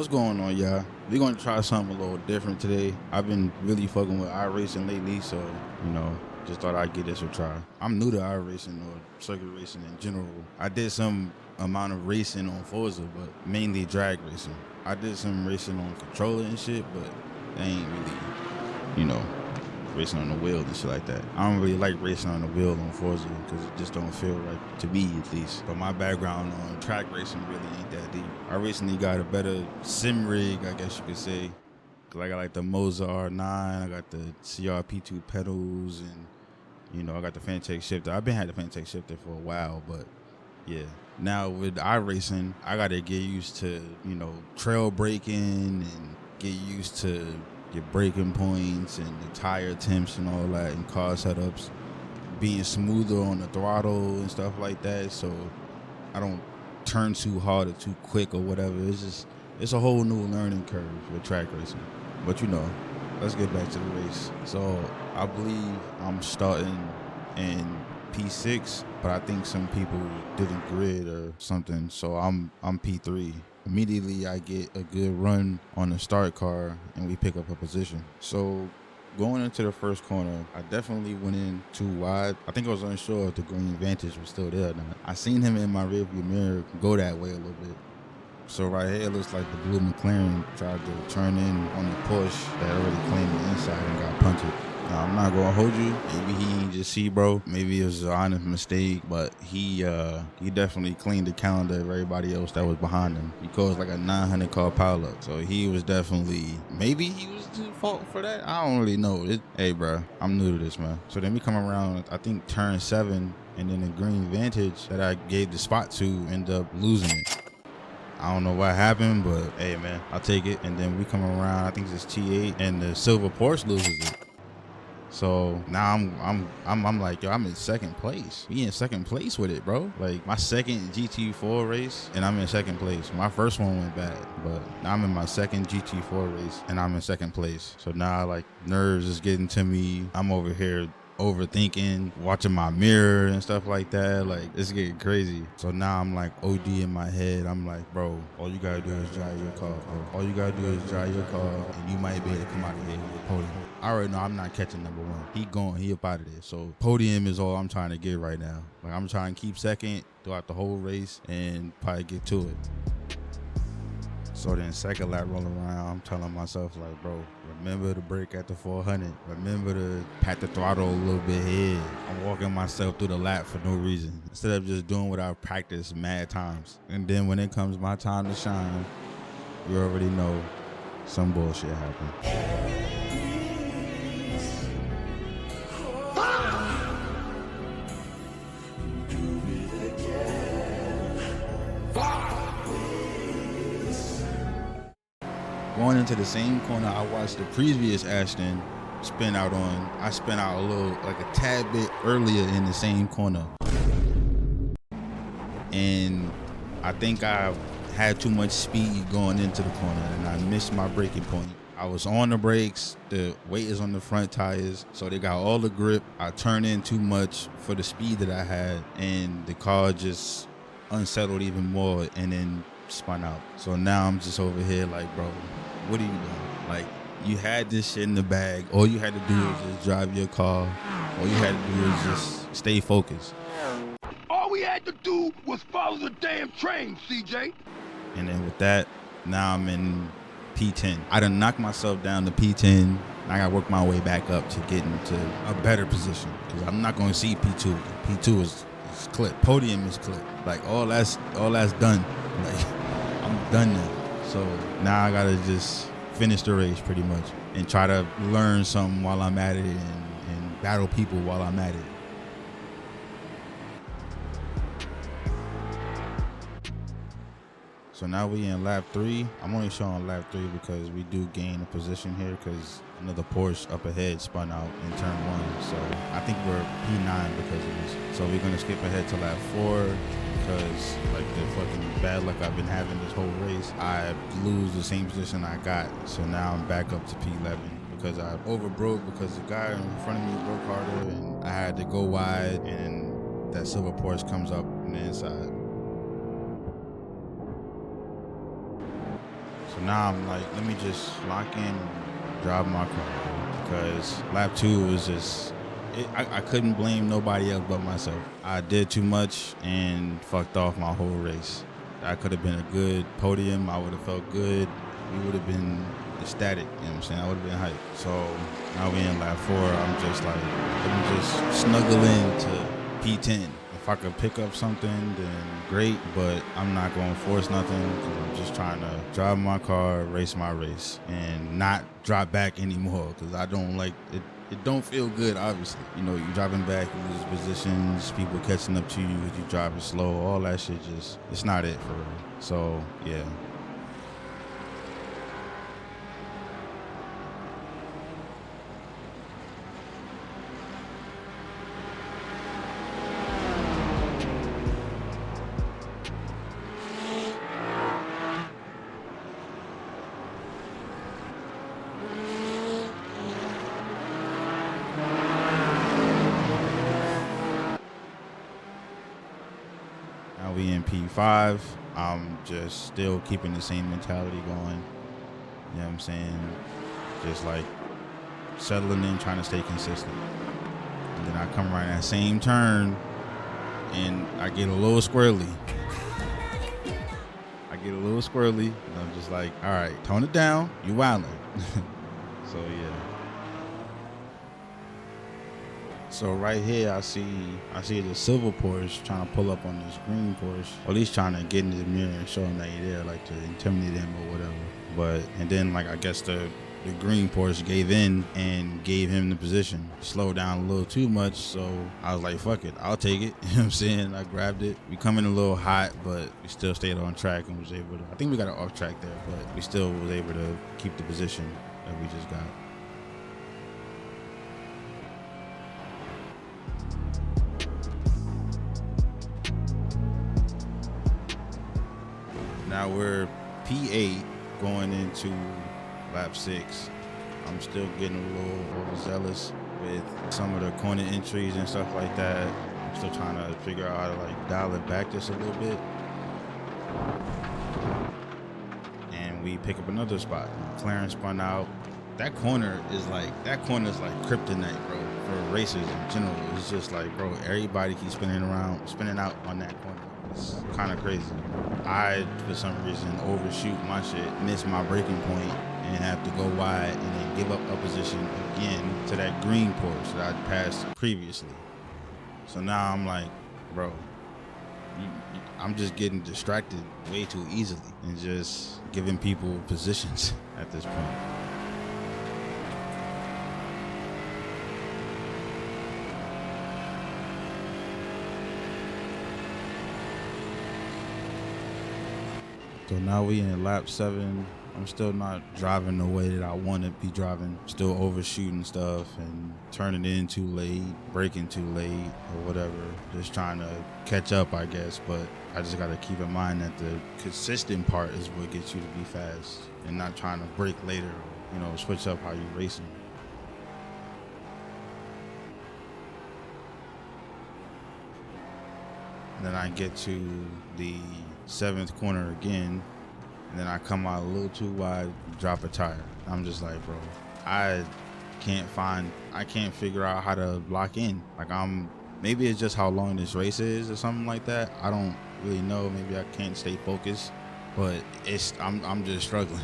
What's going on, y'all? We're gonna try something a little different today. I've been really fucking with iRacing lately, so just thought I'd give this a try. I'm new to iRacing or circuit racing in general. I did some amount of racing on Forza, but mainly drag racing. I did some racing on controller and shit, but they ain't really, racing on the wheel and shit like that. I don't really like racing on the wheel on Forza because it just don't feel right to me, at least. But my background on track racing really ain't that deep. I recently got a better sim rig, I guess you could say. Cause I got like the Moza R9, I got the CRP2 pedals, and I got the Fantech shifter. I've been had the Fantech shifter for a while, but yeah. Now with iRacing, I gotta get used to, trail braking and get used to your braking points and the tire temps and all that, and car setups, being smoother on the throttle and stuff like that, so I don't turn too hard or too quick or whatever. It's a whole new learning curve with track racing. But let's get back to the race. So I believe I'm starting in P6, but I think some people didn't grid or something, so I'm P3. Immediately I get a good run on the start car and we pick up a position. So going into the first corner, I definitely went in too wide. I think I was unsure if the green Vantage was still there or not. I seen him in my rearview mirror go that way a little bit. So right here it looks like the blue McLaren tried to turn in on the push that already claimed the inside and got punted. Now, I'm not gonna hold you. Maybe he ain't just see, bro. Maybe it was an honest mistake, but he definitely cleaned the calendar of everybody else that was behind him. He caused like a 900 car pileup, so he was definitely, maybe he was the fault for that. I don't really know. Hey, bro, I'm new to this, man. So then we come around, I think turn 7, and then the green Vantage that I gave the spot to end up losing it. I don't know what happened, but hey, man, I'll take it. And then we come around, I think it's T8, and the silver Porsche loses it. So now I'm like, yo, I'm in second place. We in second place with it, bro. Like my second GT4 race and I'm in second place. My first one went bad, but now I'm in my second GT4 race and I'm in second place. So now like nerves is getting to me. I'm over here overthinking, watching my mirror and stuff like that. Like it's getting crazy. So now I'm like OD in my head. I'm like, bro, all you gotta do is drive your car, bro. All you gotta do is drive your car and you might be able to come out of here with a podium. I already know I'm not catching number 1. He going, he up out of there. So podium is all I'm trying to get right now. Like I'm trying to keep second throughout the whole race and probably get to it. So then second lap roll around, I'm telling myself like, bro, remember to brake at the 400. Remember to pat the throttle a little bit here. I'm walking myself through the lap for no reason, instead of just doing what I've practiced mad times. And then when it comes my time to shine, you already know some bullshit happened. Going into the same corner I watched the previous Ashton spin out on, I spin out a little, like a tad bit earlier in the same corner. And I think I had too much speed going into the corner and I missed my braking point. I was on the brakes, the weight is on the front tires, so they got all the grip. I turned in too much for the speed that I had and the car just unsettled even more and then spun out. So now I'm just over here like, bro, what are you doing? Like, you had this shit in the bag. All you had to do is just drive your car. All you had to do is just stay focused. All we had to do was follow the damn train, CJ. And then with that, now I'm in P10. I done knocked myself down to P10. I gotta work my way back up to get into a better position, because I'm not gonna see P2. P2 is clipped. Podium is clipped. Like all that's done. Like I'm done now. So now I gotta just finish the race pretty much and try to learn something while I'm at it and battle people while I'm at it. So now we in lap 3. I'm only showing lap 3 because we do gain a position here because another Porsche up ahead spun out in turn 1. So I think we're P9 because of this. So we're gonna skip ahead to lap 4 because like the fucking bad luck I've been having this whole race, I lose the same position I got. So now I'm back up to P11 because I overbroke because the guy in front of me broke harder and I had to go wide and that silver Porsche comes up on the inside. So now I'm like, let me just lock in and drive my car, because lap 2 was just, I couldn't blame nobody else but myself. I did too much and fucked off my whole race. That could have been a good podium. I would have felt good. We would have been ecstatic, you know what I'm saying? I would have been hyped. So now we in lap 4. I'm just like, let me just snuggle into P10. If I could pick up something, then great, but I'm not going to force nothing, because I'm just trying to drive my car, race my race, and not drop back anymore, because I don't like it. It don't feel good, obviously. You know, you driving back, you lose positions, people catching up to you because you driving slow, all that shit just, it's not it for real. So, yeah. Now we in P5. I'm just still keeping the same mentality going. You know what I'm saying? Just like settling in, trying to stay consistent. And then I come around that same turn and I get a little squirrely. And I'm just like, all right, tone it down. You wildin'. So yeah. So right here, I see the silver Porsche trying to pull up on this green Porsche, or at least trying to get in the mirror and show him that he's there, like to intimidate him or whatever. And then like I guess the green Porsche gave in and gave him the position. Slowed down a little too much, so I was like, fuck it, I'll take it. You know what I'm saying? I grabbed it. We come in a little hot, but we still stayed on track and was able to, I think we got it off track there, but we still was able to keep the position that we just got. Now we're P8 going into lap 6. I'm still getting a little overzealous with some of the corner entries and stuff like that. I'm still trying to figure out how to like dial it back just a little bit. And we pick up another spot. McLaren spun out. That corner is like kryptonite, bro, for racers in general. It's just like, bro, everybody keeps spinning out on that corner. It's kind of crazy. I, for some reason, overshoot my shit, miss my braking point, and have to go wide and then give up a position again to that green Porsche that I passed previously. So now I'm like, bro, I'm just getting distracted way too easily and just giving people positions at this point. So now we in lap 7. I'm still not driving the way that I want to be driving. Still overshooting stuff and turning in too late, braking too late or whatever. Just trying to catch up, I guess. But I just got to keep in mind that the consistent part is what gets you to be fast, and not trying to brake later or, you know, switch up how you racing. And then I get to the 7th corner again, and then I come out a little too wide, drop a tire. I'm just like, bro, I can't figure out how to lock in. Like, maybe it's just how long this race is or something like that. I don't really know. Maybe I can't stay focused, but I'm just struggling.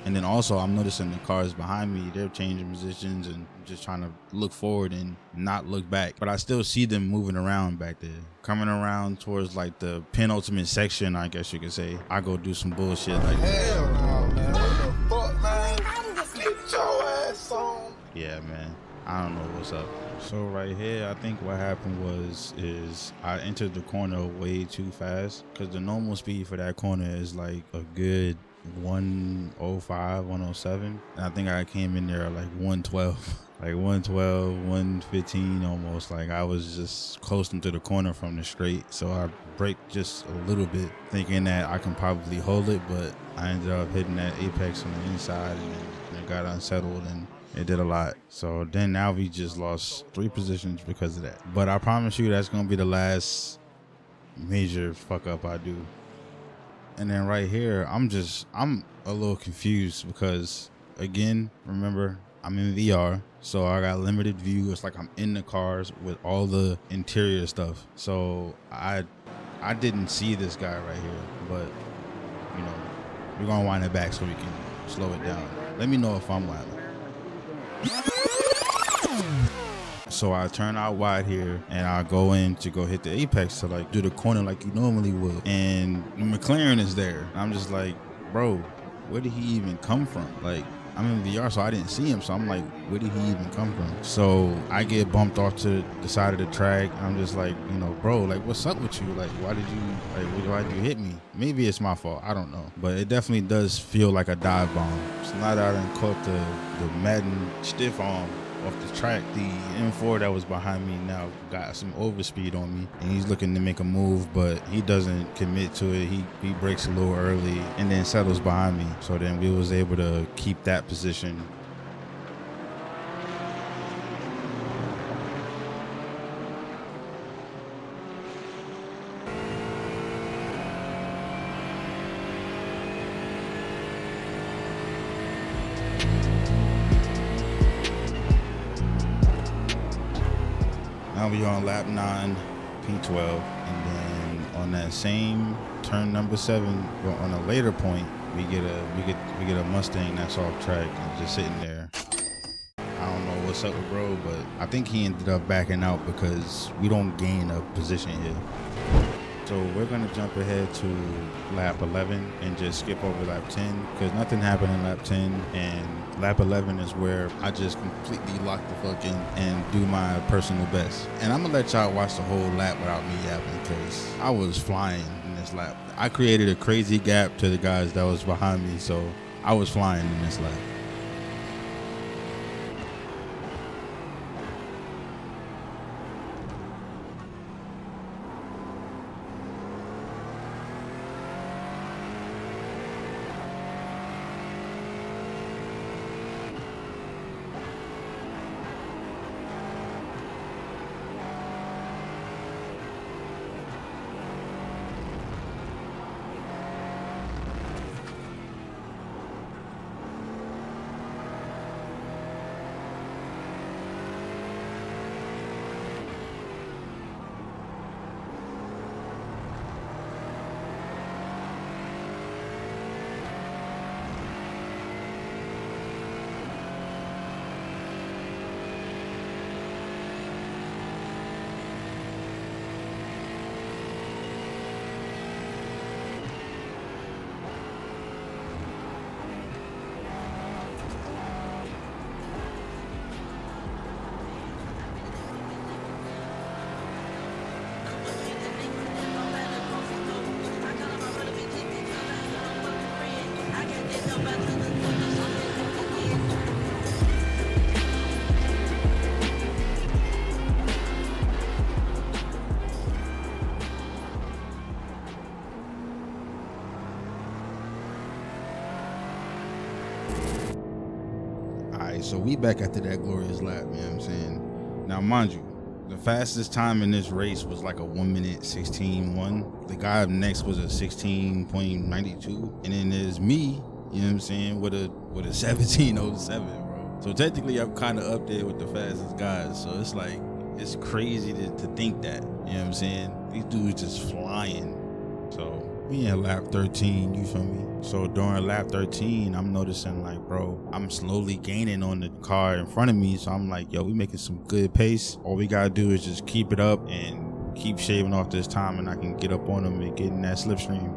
And then also I'm noticing the cars behind me, they're changing positions and just trying to look forward and not look back. But I still see them moving around back there. Coming around towards like the penultimate section, I guess you could say, I go do some bullshit like that. Hell no, man. What the fuck, man? Get your ass on. Yeah, man. I don't know what's up. So right here, I think what happened is I entered the corner way too fast, because the normal speed for that corner is like a good 105, 107. And I think I came in there like 112. Like 112, 115 almost. Like I was just coasting to the corner from the straight. So I braked just a little bit, thinking that I can probably hold it, but I ended up hitting that apex on the inside, and it got unsettled, and it did a lot. So then now we just lost 3 positions because of that. But I promise you that's gonna be the last major fuck up I do. And then right here, I'm a little confused because, again, remember, I'm in VR, so I got limited view. It's like I'm in the cars with all the interior stuff. So I didn't see this guy right here, but you know, we're gonna wind it back so we can slow it down. Let me know if I'm wilding. So I turn out wide here and I go in to go hit the apex to like do the corner like you normally would. And the McLaren is there. I'm just like, bro, where did he even come from? Like, I'm in VR, so I didn't see him. So I'm like, where did he even come from? So I get bumped off to the side of the track. I'm just like, you know, bro, like, what's up with you? Like, why did you hit me? Maybe it's my fault. I don't know. But it definitely does feel like a dive bomb. So now that I done caught the Madden stiff arm off the track, the M4 that was behind me now got some overspeed on me, and he's looking to make a move, but he doesn't commit to it. He brakes a little early and then settles behind me. So then we was able to keep that position. Now we on lap 9, P12, and then on that same turn number 7, but on a later point, we get a Mustang that's off track and just sitting there. I don't know what's up with bro, but I think he ended up backing out because we don't gain a position here. So we're gonna jump ahead to lap 11 and just skip over lap 10 because nothing happened in lap 10, and lap 11 is where I just completely lock the fuck in and do my personal best. And I'm gonna let y'all watch the whole lap without me yapping because I was flying in this lap. I created a crazy gap to the guys that was behind me, so I was flying in this lap. So we back after that glorious lap, you know what I'm saying? Now, mind you, the fastest time in this race was like a 1 minute 16.1. The guy up next was a 16.92. And then there's me, you know what I'm saying, with a 17.07, bro. So technically I'm kind of up there with the fastest guys. So it's like, it's crazy to think that, you know what I'm saying? These dudes just flying. So we in lap 13, you feel me? So during lap 13, I'm noticing like, bro, I'm slowly gaining on the car in front of me. So I'm like, yo, we making some good pace. All we gotta do is just keep it up and keep shaving off this time, and I can get up on them and get in that slipstream.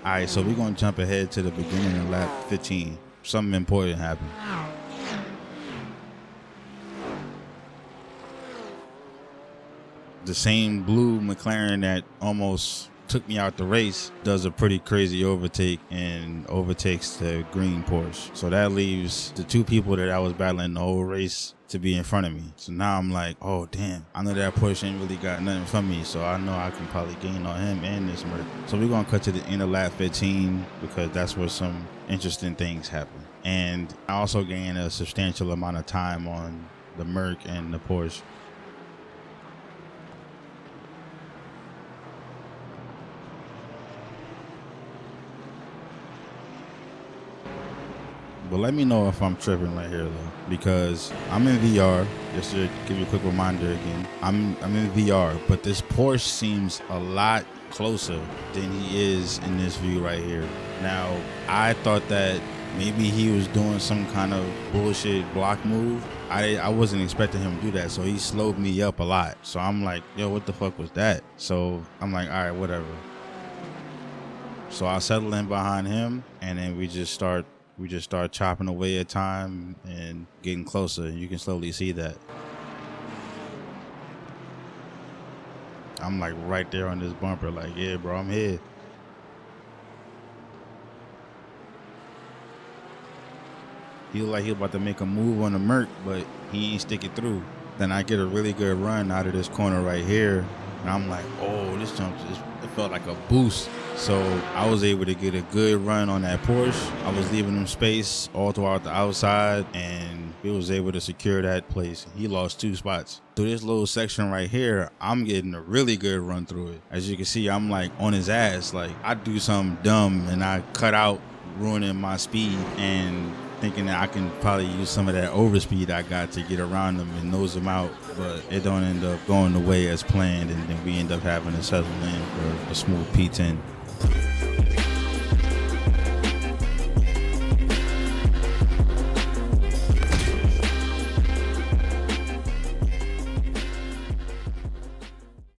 All right, so we're gonna jump ahead to the beginning of lap 15. Something important happened. The same blue McLaren that almost took me out the race does a pretty crazy overtake and overtakes the green Porsche. So that leaves the two people that I was battling the whole race to be in front of me. So now I'm like, oh damn, I know that Porsche ain't really got nothing from me, so I know I can probably gain on him and this Merc. So we're gonna cut to the end of lap 15 because that's where some interesting things happen. And I also gained a substantial amount of time on the Merc and the Porsche. But let me know if I'm tripping right here though, because I'm in VR. Just to give you a quick reminder again, I'm in VR, but this Porsche seems a lot closer than he is in this view right here. Now, I thought that maybe he was doing some kind of bullshit block move. I wasn't expecting him to do that, so he slowed me up a lot. So I'm like, yo, what the fuck was that? So I'm like, all right, whatever. So I settle in behind him, and then we just start chopping away at time and getting closer. You can slowly see that. I'm like right there on this bumper, like, yeah, bro, I'm here. He looked like he was about to make a move on the Merc, but he ain't stick it through. Then I get a really good run out of this corner right here, and I'm like, oh, this jump it felt like a boost. So I was able to get a good run on that Porsche. I was leaving him space all throughout the outside, and he was able to secure that place. He lost 2 spots. Through this little section right here, I'm getting a really good run through it. As you can see, I'm like on his ass. Like, I do something dumb and I cut out, ruining my speed, and thinking that I can probably use some of that overspeed I got to get around them and nose them out, but it don't end up going the way as planned, and then we end up having to settle in for a smooth P10.